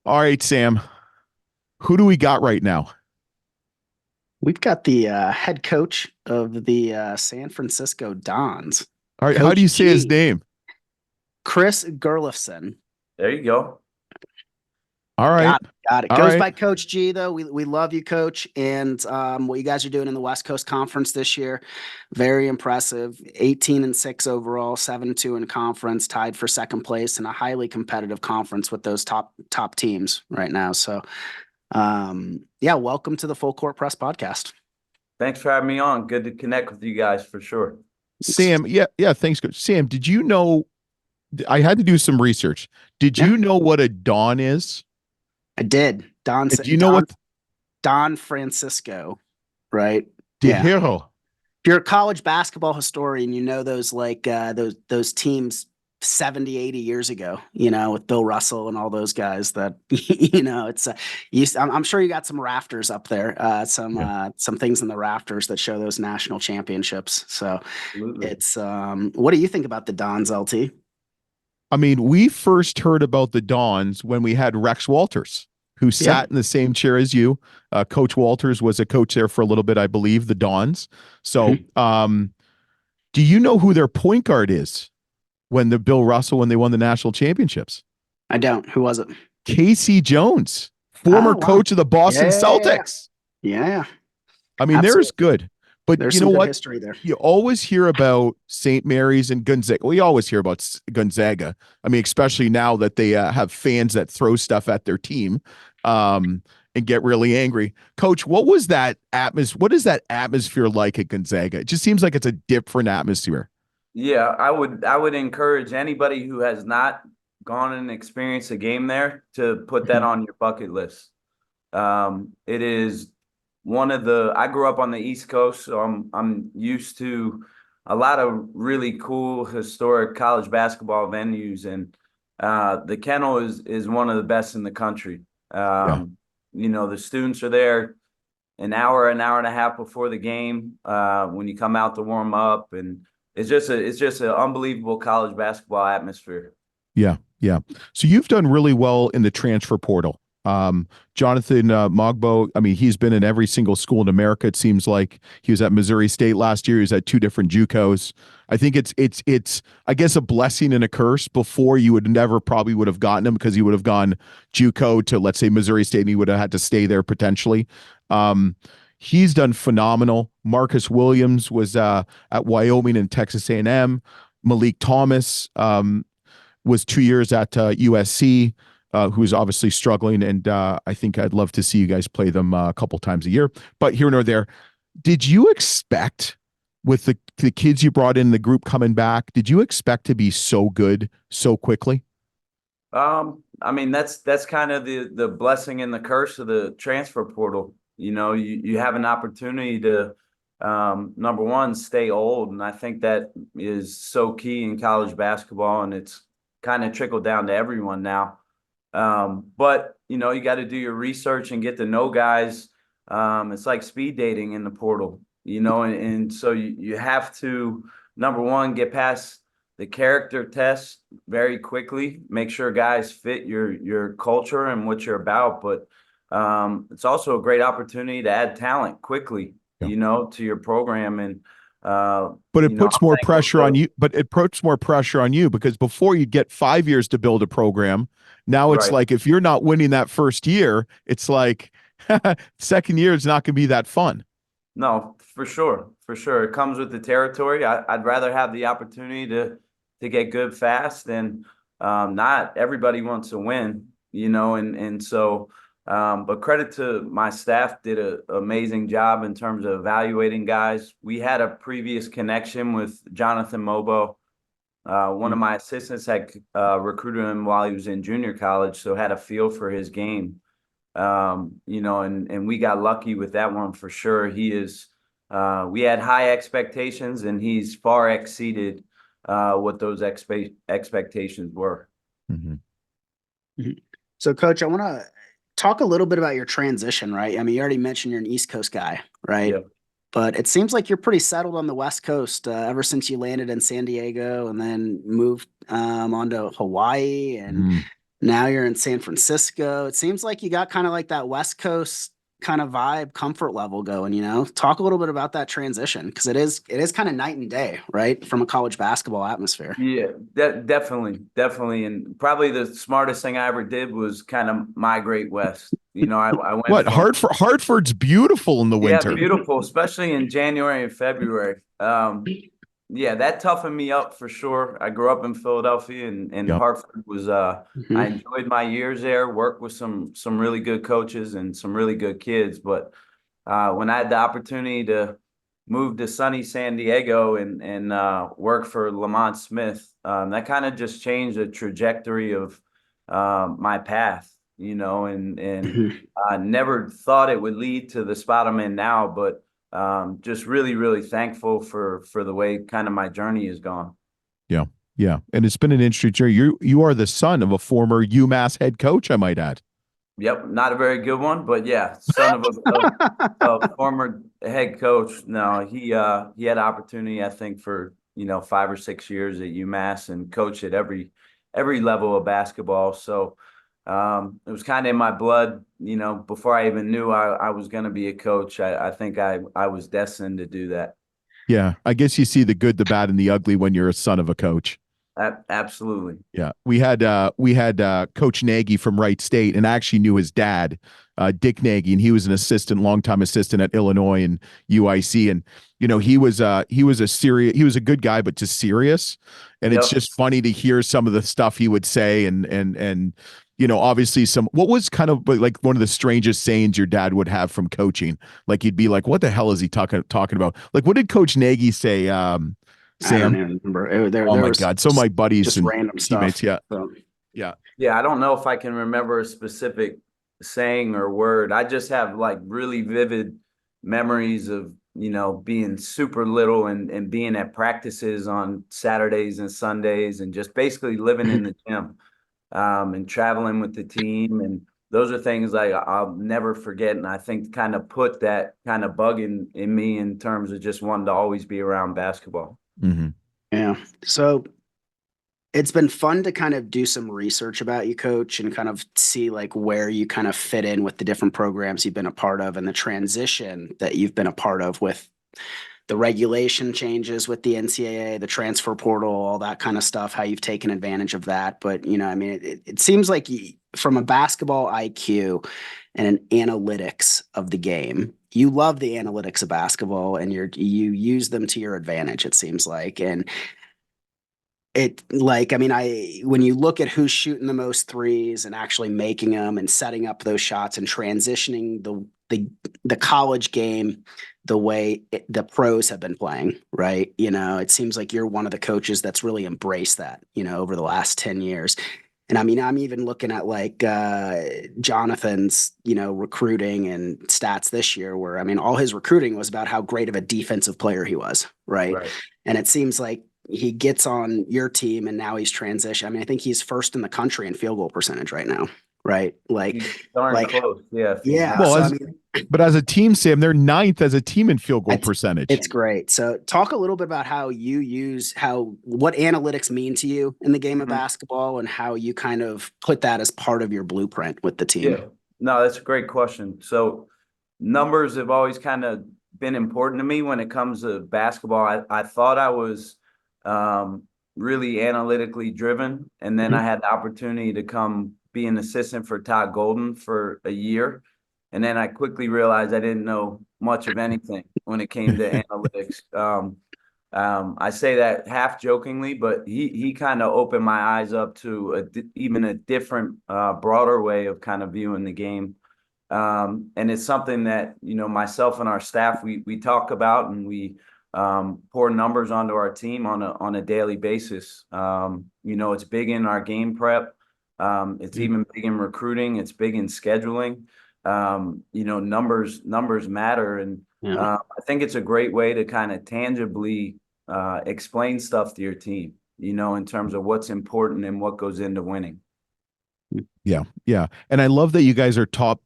All right, Sam. Who do we got right now? We've got the head coach of the San Francisco Dons, All right, how do Coach you say his G, name? Chris Gerlufsen. There you go. All right. Got it. All Goes right. by Coach G, though. We love you, Coach. And what you guys are doing in the West Coast Conference this year, very impressive. 18-6 overall, 7-2 in conference, tied for second place in a highly competitive conference with those top teams right now. So, yeah, welcome to the Full Court Press podcast. Thanks for having me on. Good to connect with you guys for sure. Sam, yeah, thanks, Coach. Sam, did you know I had to do some research. Did Yeah, you know what a Don is? I did. And do you know what Don Francisco, right? the Yeah. hero? If you're a college basketball historian, you know those those teams 70, 80 years ago, with Bill Russell and all those guys that, it's I'm sure you got some rafters up there, some things in the rafters that show those national championships. So Absolutely. it's what do you think about the Dons, LT? I mean, we first heard about the Dons when we had Rex Walters, who Yeah. sat in the same chair as you. Coach Walters was a coach there for a little bit, I believe, the Dons. So, Mhm. do you know who their point guard is when they won the national championships? I don't. Who was it? Casey Jones, former Oh, wow. coach of the Boston Yeah. Celtics. Yeah. I mean, there's Absolutely. good, but There's you know some good what? history there. You always hear about St. Mary's and Gonzaga. We always hear about Gonzaga. I mean, especially now that they have fans that throw stuff at their team and get really angry. Coach, what was that atmosphere? What is that atmosphere like at Gonzaga? It just seems like it's a different atmosphere. Yeah, I would encourage anybody who has not gone and experienced a game there to put that Mhm. on your bucket list. It is I grew up on the East Coast, so I'm used to a lot of really cool historic college basketball venues, and the Kennel is one of the best in the country. Yeah. The students are there an hour and a half before the game, when you come out to warm up, and it's just an unbelievable college basketball atmosphere. Yeah, yeah. So you've done really well in the transfer portal. Jonathan Mogbo, I mean, he's been in every single school in America. It seems like he was at Missouri State last year. He was at two different JUCOs. I think it's I guess a blessing and a curse. Before you would never probably would have gotten him because he would have gone JUCO to, let's say, Missouri State, and he would have had to stay there potentially. Um, he's done phenomenal. Marcus Williams was at Wyoming and Texas A&M. Malik Thomas was 2 years at USC, who's obviously struggling. And I think I'd love to see you guys play them a couple times a year. But here nor there, did you expect with the kids you brought in the group coming back, did you expect to be so good so quickly? I mean, that's kind of the blessing and the curse of the transfer portal. You have an opportunity to, number one, stay old, and I think that is so key in college basketball, and it's kind of trickled down to everyone now. But you got to do your research and get to know guys. It's like speed dating in the portal, and so you have to, number one, get past the character test very quickly, make sure guys fit your culture and what you're about. But it's also a great opportunity to add talent quickly, Yeah. to your program. And But it puts I'm more thankful pressure on to, you. But it puts more pressure on you because before you'd get 5 years to build a program. Now it's right. like if you're not winning that first year, it's like second year is not going to be that fun. No, for sure, for sure. It comes with the territory. I'd rather have the opportunity to get good fast, and not everybody wants to win, and so. But credit to my staff, did an amazing job in terms of evaluating guys. We had a previous connection with Jonathan Mobo. One of my assistants had recruited him while he was in junior college, so had a feel for his game. And we got lucky with that one for sure. We had high expectations, and he's far exceeded what those expectations were. Mm-hmm. Mhm. So, Coach, I want to talk a little bit about your transition, right? I mean, you already mentioned you're an East Coast guy, right? Yeah. But it seems like you're pretty settled on the West Coast ever since you landed in San Diego and then moved on to Hawaii. And Mm. Now you're in San Francisco. It seems like you got kind of like that West Coast kind of vibe, comfort level going, Talk a little bit about that transition because it is kind of night and day, right? From a college basketball atmosphere. Yeah, definitely. And probably the smartest thing I ever did was kind of migrate west. I went What, from, Hartford's beautiful in the yeah, winter. beautiful, especially in January and February. Yeah, that toughened me up for sure. I grew up in Philadelphia, and Yep. Hartford was I enjoyed my years there, worked with some really good coaches and some really good kids. But when I had the opportunity to move to sunny San Diego and work for Lamont Smith, that kind of just changed the trajectory of my path, and I never thought it would lead to the spot I'm in now, but just really, really thankful for the way kind of my journey has gone. Yeah. Yeah. And it's been an interesting journey. You are the son of a former UMass head coach, I might add. Yep, not a very good one, but yeah, son of a former head coach. No, he had opportunity, I think, for 5 or 6 years at UMass and coached at every level of basketball. So it was kind of in my blood, before I even knew I was going to be a coach. I think I was destined to do that. Yeah. I guess you see the good, the bad, and the ugly when you're a son of a coach. Absolutely. Yeah. We had Coach Nagy from Wright State, and I actually knew his dad, Dick Nagy, and he was an assistant, longtime assistant at Illinois and UIC. And, he was a good guy, but just serious. And it's Yep. just funny to hear some of the stuff he would say and obviously what was kind of like one of the strangest sayings your dad would have from coaching. Like he'd be like, what the hell is he talking about? Like, what did Coach Nagy say? I don't Sam? even remember. There Oh my was God. So my buddies just and random teammates. stuff. Yeah. So, Yeah. Yeah, I don't know if I can remember a specific saying or word. I just have like really vivid memories of, being super little and being at practices on Saturdays and Sundays and just basically living in the gym, and traveling with the team. And those are things I'll never forget. And I think kind of put that kind of bug in me in terms of just wanting to always be around basketball. Mm-hmm. yeah. So it's been fun to kind of do some research about you, Coach, and kind of see like where you kind of fit in with the different programs you've been a part of and the transition that you've been a part of with the regulation changes with the NCAA, the transfer portal, all that kind of stuff, how you've taken advantage of that. But, it seems like from a basketball IQ and an analytics of the game, you love the analytics of basketball and you use them to your advantage, it seems like. And when you look at who's shooting the most threes and actually making them and setting up those shots and transitioning the college game the way the pros have been playing, right? It seems like you're one of the coaches that's really embraced that, over the last 10 years. And I'm even looking at like Jonathan's, recruiting and stats this year where, all his recruiting was about how great of a defensive player he was, right? And it seems like he gets on your team and now he's transitioned. I think he's first in the country in field goal percentage right now, right? He's darn close. Yeah. Well, but as a team, Sam, they're ninth as a team in field goal percentage. It's great. So talk a little bit about how you use what analytics mean to you in the game of basketball and how you kind of put that as part of your blueprint with the team. Yeah, no, that's a great question. So numbers have always kind of been important to me when it comes to basketball. I thought I was really analytically driven. And then I had the opportunity to come be an assistant for Todd Golden for a year. And then I quickly realized I didn't know much of anything when it came to analytics. I say that half jokingly, but he kind of opened my eyes up to even a different, broader way of kind of viewing the game. And it's something that, myself and our staff, we talk about and we pour numbers onto our team on a daily basis. It's big in our game prep. It's even big in recruiting. It's big in scheduling. Numbers matter. And I think it's a great way to kind of tangibly explain stuff to your team, in terms of what's important and what goes into winning. Yeah. Yeah. And I love that you guys are top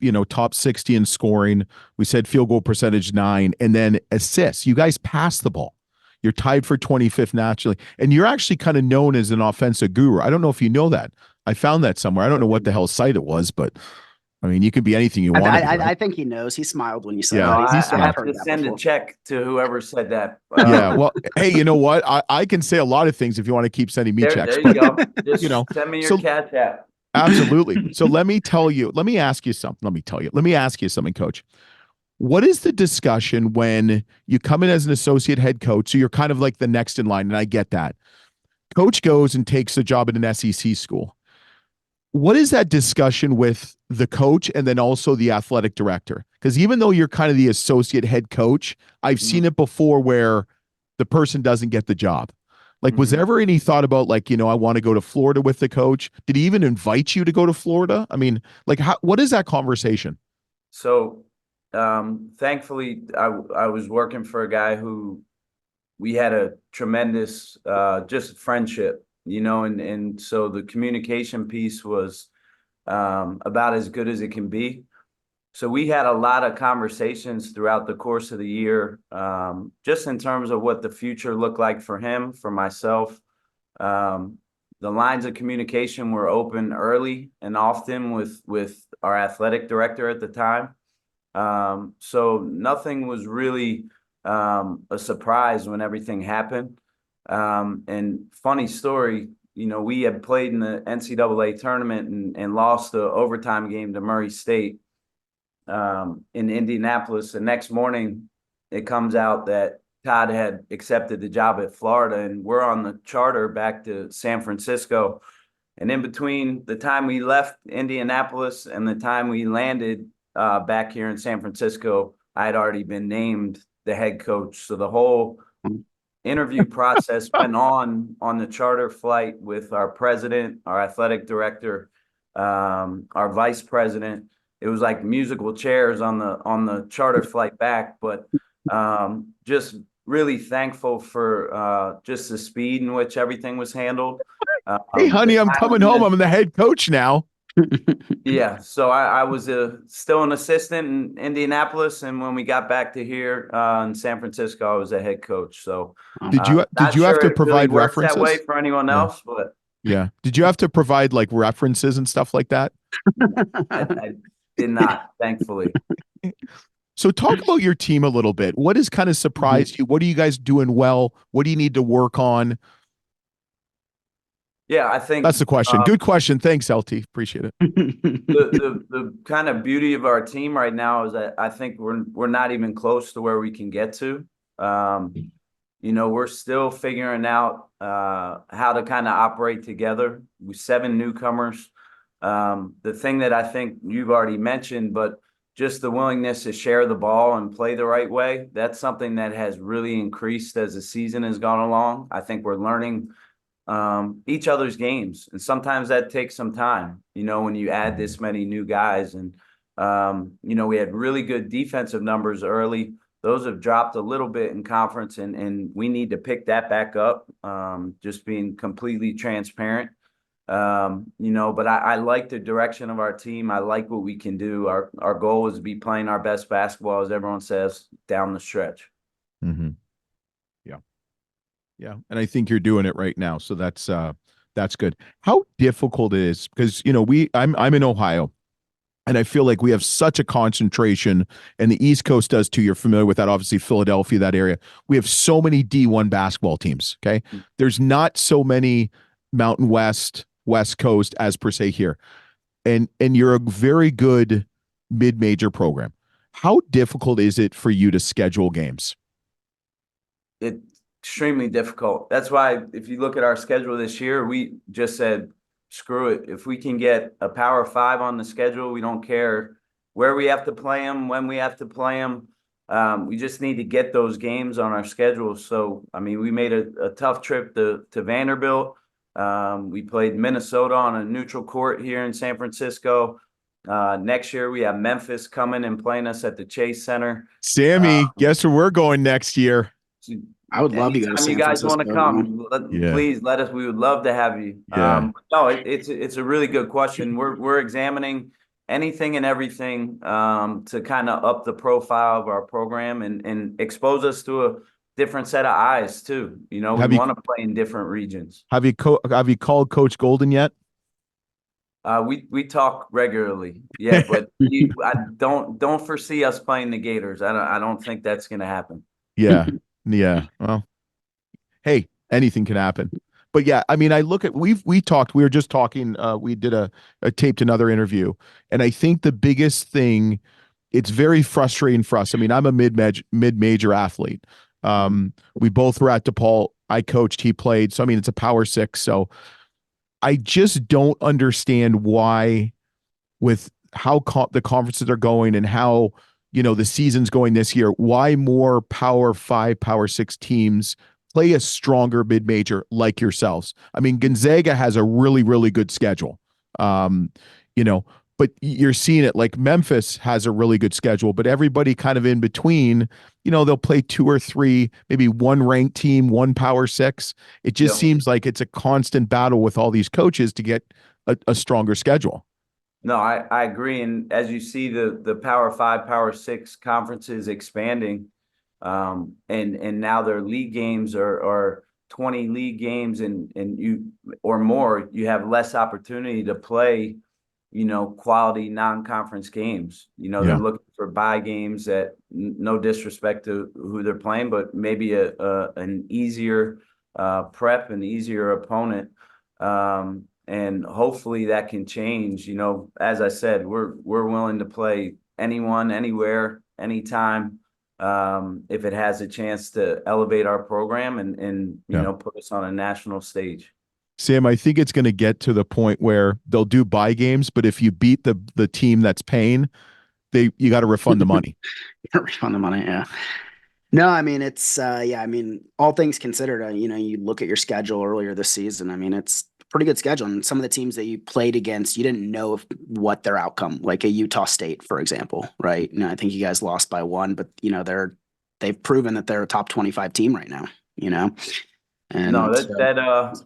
60 in scoring. We said field goal percentage 9 and then assists. You guys pass the ball. You're tied for 25th nationally. And you're actually kind of known as an offensive guru. I don't know if you know that. I found that somewhere. I don't know what the hell site it was, but I mean, you could be anything you want to be. Right? I think he knows. He smiled when you said Yeah, No, that. he I smiled. have heard to that send a before. check to whoever said that. Yeah. Well, hey, you know what? I can say a lot of things if you want to keep sending me checks. There you But, go. Just you know, send me your so cash app. absolutely. So let me ask you something. Let me ask you something, Coach. What is the discussion when you come in as an associate head coach? So you're kind of like the next in line, and I get that. Coach goes and takes a job at an SEC school. What is that discussion with the coach and then also the athletic director? Because even though you're kind of the associate head coach, I've seen it before where the person doesn't get the job. Like, was there ever any thought about like, I want to go to Florida with the coach? Did he even invite you to go to Florida? I mean, like, what is that conversation? So, thankfully, I was working for a guy who we had a tremendous just friendship, and so the communication piece was about as good as it can be. So we had a lot of conversations throughout the course of the year, just in terms of what the future looked like for him, for myself. The lines of communication were open early and often with our athletic director at the time. So nothing was really a surprise when everything happened. And funny story, we had played in the NCAA tournament and lost the overtime game to Murray State in Indianapolis. The next morning, it comes out that Todd had accepted the job at Florida, and we're on the charter back to San Francisco. And in between the time we left Indianapolis and the time we landed back here in San Francisco, I had already been named the head coach. So the whole interview process went on the charter flight with our president, our athletic director, our vice president. It was like musical chairs on the charter flight back, but just really thankful for just the speed in which everything was handled. Hey, honey, I'm coming home. I'm the head coach now. Yeah, so I was still an assistant in Indianapolis, and when we got back to here in San Francisco, I was a head coach. So did you have to provide references that way for anyone else? But yeah, did you have to provide like references and stuff like that? I did not, thankfully. So talk about your team a little bit. What has kind of surprised you? What are you guys doing well? What do you need to work on? Yeah, I think that's the question. Good question. Thanks, LT. Appreciate it. The kind of beauty of our team right now is that I think we're not even close to where we can get to. We're still figuring out how to kind of operate together. With 7 newcomers. The thing that I think you've already mentioned, but just the willingness to share the ball and play the right way, that's something that has really increased as the season has gone along. I think we're learning each other's games, and sometimes that takes some time, when you add this many new guys. And we had really good defensive numbers early. Those have dropped a little bit in conference, and we need to pick that back up, just being completely transparent. But I like the direction of our team. I like what we can do. Our goal is to be playing our best basketball, as everyone says, down the stretch. Mm-hmm. Yeah. And I think you're doing it right now. So that's good. How difficult it is, because I'm in Ohio, and I feel like we have such a concentration, and the East Coast does too. You're familiar with that, obviously, Philadelphia, that area. We have so many D1 basketball teams. Okay. There's not so many Mountain West Coast as per se here. And you're a very good mid-major program. How difficult is it for you to schedule games? It's extremely difficult. That's why if you look at our schedule this year, we just said, screw it. If we can get a Power 5 on the schedule, we don't care where we have to play them, when we have to play them. We just need to get those games on our schedule. So, I mean, we made a tough trip to Vanderbilt. We played Minnesota on a neutral court here in San Francisco. Next year, we have Memphis coming and playing us at the Chase Center. Sammy, guess where we're going next year? I would love to go to San Francisco. Want to come, please let us. We would love to have you. Yeah. No, it's a really good question. We're examining anything and everything to kind of up the profile of our program and expose us to a different set of eyes too. We want to play in different regions. Have you called Coach Golden yet? We talk regularly, yeah, but I don't foresee us playing the Gators. I don't think that's going to happen. Yeah. Yeah. Well, hey, anything can happen. But yeah, I mean, I look at we were just talking, we did a taped another interview, and I think the biggest thing, it's very frustrating for us. I mean, I'm a mid-major athlete. We both were at DePaul. I coached, he played. So I mean, it's a power six. So I just don't understand why, with how the conferences are going and how, the season's going this year, why more power five, power six teams play a stronger mid-major like yourselves. I mean, Gonzaga has a really, really good schedule. You know, but you're seeing it, like Memphis has a really good schedule, but everybody kind of in between, they'll play two or three, maybe one ranked team, one power six. It just seems like it's a constant battle with all these coaches to get a stronger schedule. No, I agree. And as you see the Power Five, Power Six conferences expanding, and now their league games are 20 league games and you or more, you have less opportunity to play, quality non-conference games. They're looking for bye games that, no disrespect to who they're playing, but maybe an easier prep, an easier opponent. And hopefully that can change. As I said, we're willing to play anyone, anywhere, anytime, if it has a chance to elevate our program and put us on a national stage. Sam, I think it's going to get to the point where they'll do buy games, but if you beat the team that's paying, you got to refund the money. Refund the money, yeah. No, I mean, it's I mean, all things considered, you look at your schedule earlier this season. I mean, it's pretty good schedule. And some of the teams that you played against, you didn't know what their outcome, like a Utah State, for example, right? I think you guys lost by one, but they've proven that they're a top 25 team right now, And no,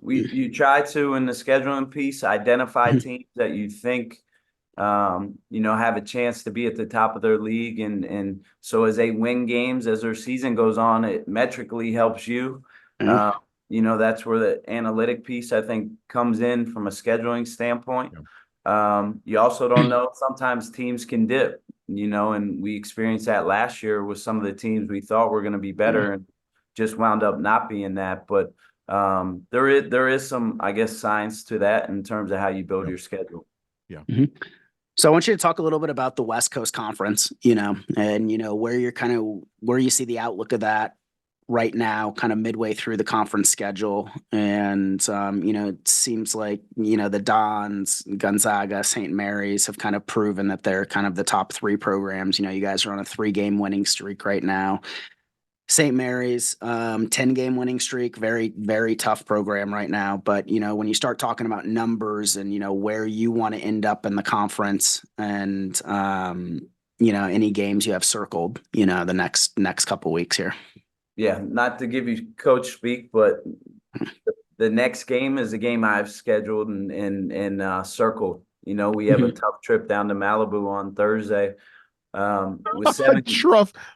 you try to, in the scheduling piece, identify teams that you think have a chance to be at the top of their league, and so as they win games as their season goes on, it metrically helps you. That's where the analytic piece, I think, comes in from a scheduling standpoint. You also don't know, sometimes teams can dip, and we experienced that last year with some of the teams we thought were going to be better and just wound up not being that. But there is some, I guess, science to that in terms of how you build your schedule. Yeah. So I want you to talk a little bit about the West Coast Conference, and where you see the outlook of that right now, kind of midway through the conference schedule. And, it seems like, the Dons, Gonzaga, St. Mary's have kind of proven that they're kind of the top three programs. You guys are on a 3-game winning streak right now. St. Mary's, 10-game winning streak, very, very tough program right now. But, when you start talking about numbers and, where you want to end up in the conference and, any games you have circled, the next couple weeks here. Yeah, not to give you coach speak, but the next game is a game I've scheduled and circled. We have a tough trip down to Malibu on Thursday. With 7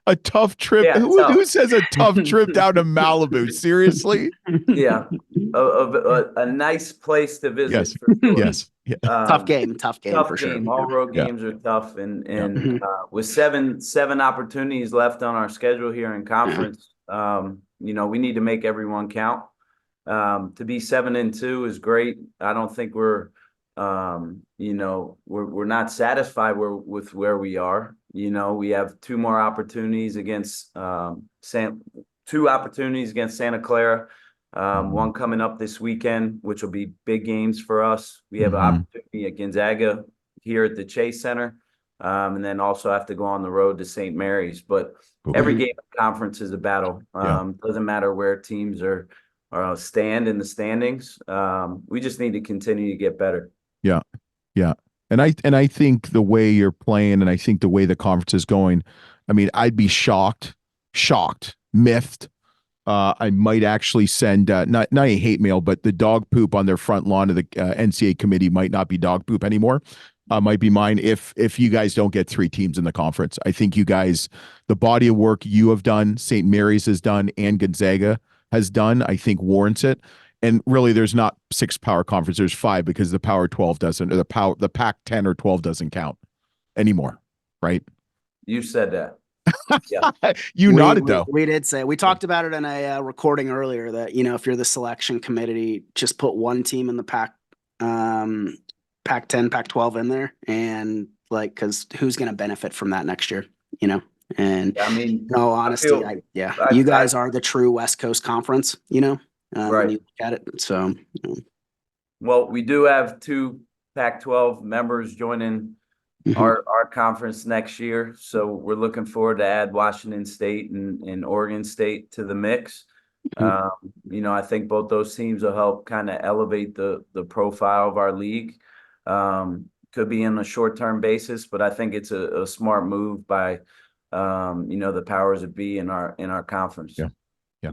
a tough trip. Yeah, who says a tough trip down to Malibu? Seriously? Yeah, a nice place to visit. Yes, for sure. yes. Yeah. Tough game for sure. All road games are tough, and with seven opportunities left on our schedule here in conference, we need to make everyone count. To be 7-2 is great. I don't think we're not satisfied with where we are. We have two more opportunities against two opportunities against Santa Clara. One coming up this weekend, which will be big games for us. We have an opportunity at Gonzaga here at the Chase Center, and then also have to go on the road to St. Mary's. But every game of conference is a battle. Doesn't matter where teams are stand in the standings. We just need to continue to get better. Yeah. Yeah. And I think the way you're playing, and I think the way the conference is going, I mean, I'd be shocked, miffed. I might actually send not a hate mail, but the dog poop on their front lawn of the NCAA committee might not be dog poop anymore. Might be mine if you guys don't get 3 teams in the conference. I think you guys, the body of work you have done, St. Mary's has done, and Gonzaga has done, I think warrants it. And really, there's not 6 power conferences. There's 5 because the Power 12 doesn't, or the Pac 10 or 12 doesn't count anymore, right? You said that. Yeah. You nodded though. We did say, we talked about it in a recording earlier that, if you're the selection committee, just put one team in the Pac 10, Pac 12 in there, and because who's going to benefit from that next year, And I mean, no, honesty, you guys are the true West Coast Conference, right. When you look at it. So, well, we do have 2 Pac-12 members joining our conference next year, so we're looking forward to add Washington State and Oregon State to the mix. I think both those teams will help kind of elevate the profile of our league. Could be in a short-term basis, but I think it's a smart move by the powers that be in our conference. Yeah.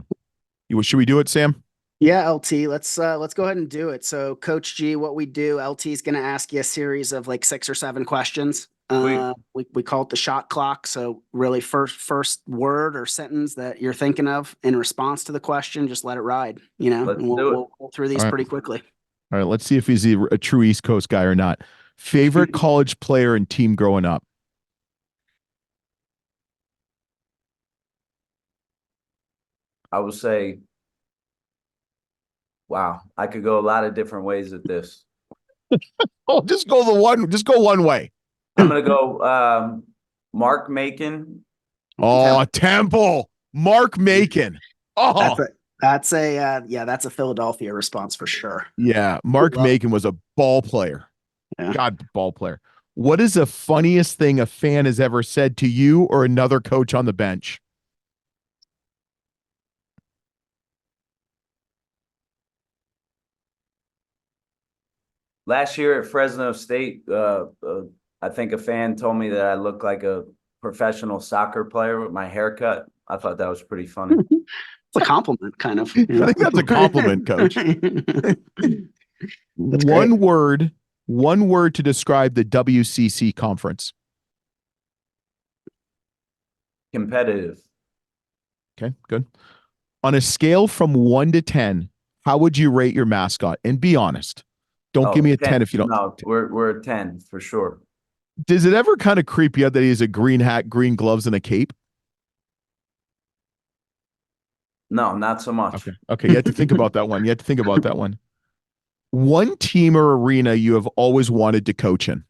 Should we do it, Sam? Yeah, LT, let's go ahead and do it. So Coach G, what we do, LT is going to ask you a series of 6 or 7 questions. We call it the shot clock. So really first word or sentence that you're thinking of in response to the question, just let it ride, Let's and we'll go through these All right. pretty quickly. All right, let's see if he's a true East Coast guy or not. Favorite college player and team growing up? I would say, wow, I could go a lot of different ways with this. Oh, just go one way. I'm gonna go Mark Macon. Oh, Temple. Mark Macon. Oh, that's a Philadelphia response for sure. Yeah, Mark Macon was a ball player. Yeah. God, ball player. What is the funniest thing a fan has ever said to you or another coach on the bench? Last year at Fresno State, I think a fan told me that I look like a professional soccer player with my haircut. I thought that was pretty funny. It's a compliment, kind of. I think that's a compliment, Coach. One word to describe the WCC conference. Competitive. Okay, good. On a scale from 1 to 10, how would you rate your mascot? And be honest. Don't give me a 10 if you don't. No, we're a 10 for sure. Does it ever kind of creep you out that he has a green hat, green gloves, and a cape? No, not so much. Okay. You have to think about that one. One team or arena you have always wanted to coach in.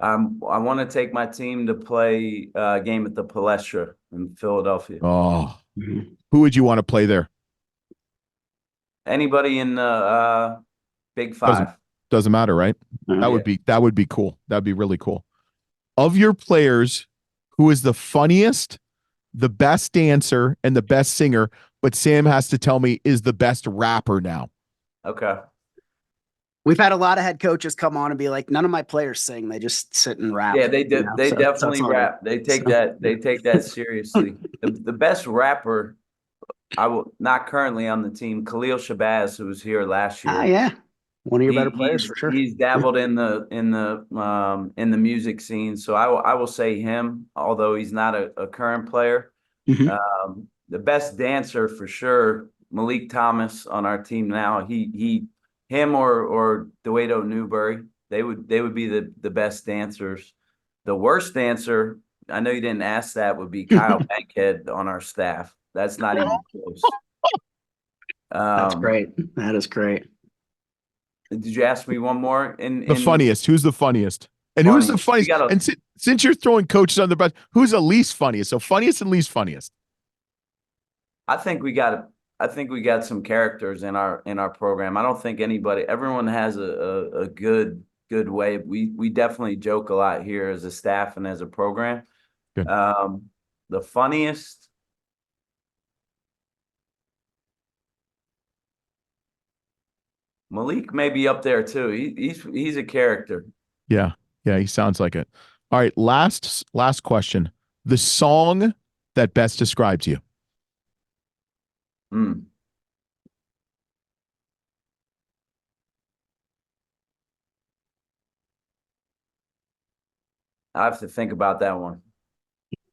I want to take my team to play a game at the Palestra in Philadelphia. Oh, who would you want to play there? Anybody in the Big Five. Doesn't matter, right? That would be cool. That'd be really cool. Of your players, who is the funniest, the best dancer, and the best singer, but Sam has to tell me is the best rapper now? Okay. We've had a lot of head coaches come on and be like, none of my players sing. They just sit and rap. Yeah, they definitely rap. They take that seriously. The best rapper, not currly on the team, Khalil Shabazz, who was here last year. Yeah. One of your better players for sure. He's dabbled in the music scene, so I will say him, although he's not a current player. The best dancer for sure, Malik Thomas on our team now. Him or Dewato Newberry, they would be the best dancers. The worst dancer, I know you didn't ask that, would be Kyle Bankhead on our staff. That's not even close. That's great. That is great. Did you ask me one more? The funniest. Who's the funniest? And who's the funniest? And since you're throwing coaches on the bus, who's the least funniest? So funniest and least funniest. I think we got some characters in our program. I don't think everyone has a good way. We definitely joke a lot here as a staff and as a program. Good. The funniest. Malik may be up there too. He's a character. Yeah, he sounds like it. All right, last question. The song that best describes you. I have to think about that one.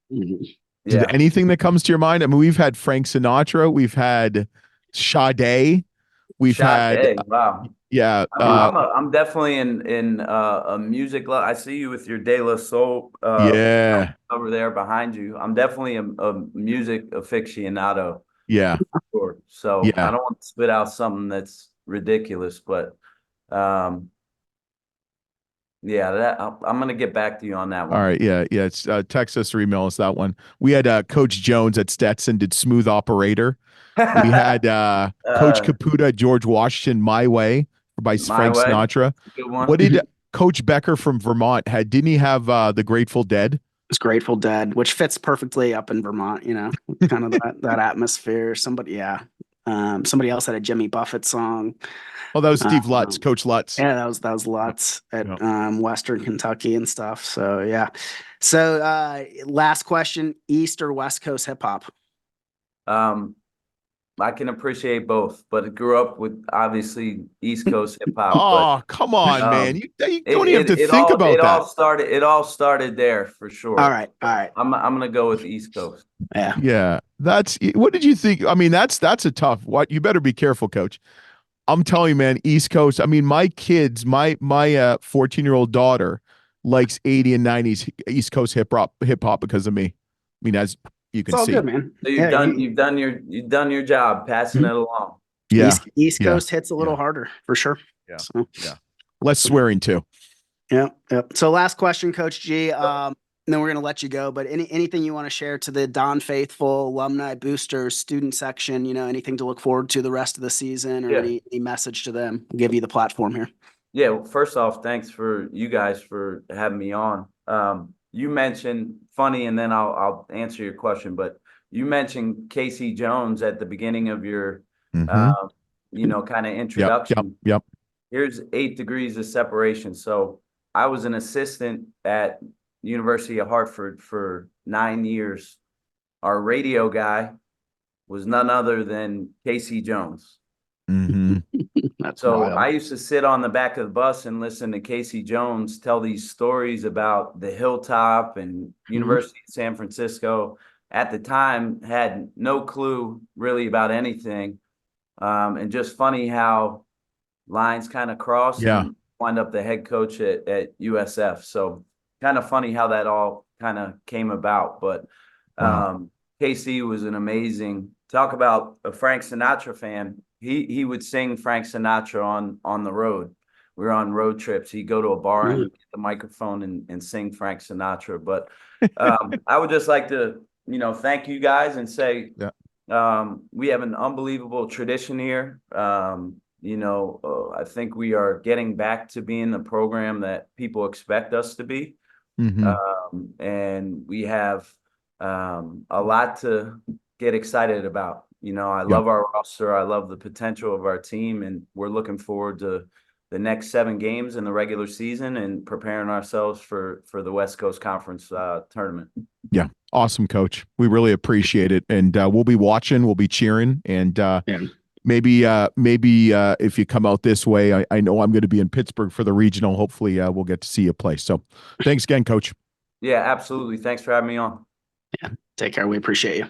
Yeah. Anything that comes to your mind? I mean, we've had Frank Sinatra, we've had Sade. We've Shot had, Day. Wow. yeah, I'm definitely in a music. I see you with your De La Soul yeah, over there behind you. I'm definitely a music aficionado. yeah, Sure. So I yeah. don't want to spit out something that's ridiculous, but yeah, I'm gonna get back to you on that All one. right, yeah, yeah. It's text us or email us that one. We had Coach Jones at Stetson did Smooth Operator. We had Coach Caputa at George Washington My Way by My Frank Way, Sinatra. good What one. did Coach Becker from Vermont had? Didn't he have the Grateful Dead? It's Grateful Dead, which fits perfectly up in Vermont, kind of that atmosphere. Somebody else had a Jimmy Buffett song. Oh, that was Steve Lutz, Um, Coach Lutz. yeah, that was Yep, lots at yep. Western Kentucky and stuff. So yeah. So last question: East or West Coast hip hop? Um, I can appreciate both, but I grew up with obviously East Coast hip hop. But Oh, come on, man. um, You it don't even have to it it think all about that. it all started there for All sure. right, all right, I'm gonna go with East Coast. yeah. Yeah, that's what did you think? I mean, that's a tough. What you better be careful, Coach. I'm telling you, man, East Coast. I mean, my kids, my 14-year-old daughter likes 80 and 90s East Coast hip hop because of me. I mean, as you It's can all good, see. man. So Yeah, you've done your job passing it along. Yeah, East yeah, Coast hits a little yeah, harder for sure. yeah, So yeah. Less swearing too. yeah, yeah. So last question, Coach G. And then we're gonna let you go. But anything you want to share to the Don Faithful alumni boosters, student section? Anything to look forward to the rest of the season, or Yeah. any message to them? I'll give you the platform here. Yeah, well, first off, thanks for you guys for having me on. You mentioned funny, and then I'll answer your question. But you mentioned Casey Jones at the beginning of your, Mm-hmm. kind of Yep, yep, introduction. yep. Here's 8 degrees of separation. So I was an assistant at University of Hartford for 9 years. Our radio guy was none other than Casey Jones. Mm-hmm. That's So wild. I used to sit on the back of the bus and listen to Casey Jones tell these stories about the Hilltop and University of San Francisco. At the time, had no clue really about anything, and just funny how lines kind of cross Yeah. and wind up the head coach at USF. So kind of funny how that all kind of came about. But Wow. KC was an amazing talk about a Frank Sinatra fan. He would sing Frank Sinatra on the road. We were on road trips. He'd go to a bar and get the microphone and sing Frank Sinatra. But I would just like to, thank you guys and say Yeah. we have an unbelievable tradition here. I think we are getting back to being the program that people expect us to be. Mm-hmm. And we have a lot to get excited about. I Yeah. love our roster. I love the potential of our team, and we're looking forward to the next 7 games in the regular season and preparing ourselves for the West Coast Conference tournament. Yeah. Awesome, Coach. We really appreciate it. And we'll be watching, we'll be cheering. And maybe if you come out this way, I know I'm going to be in Pittsburgh for the regional. Hopefully we'll get to see you play. So thanks again, Coach. Yeah, absolutely. Thanks for having me on. Yeah. Take care. We appreciate you.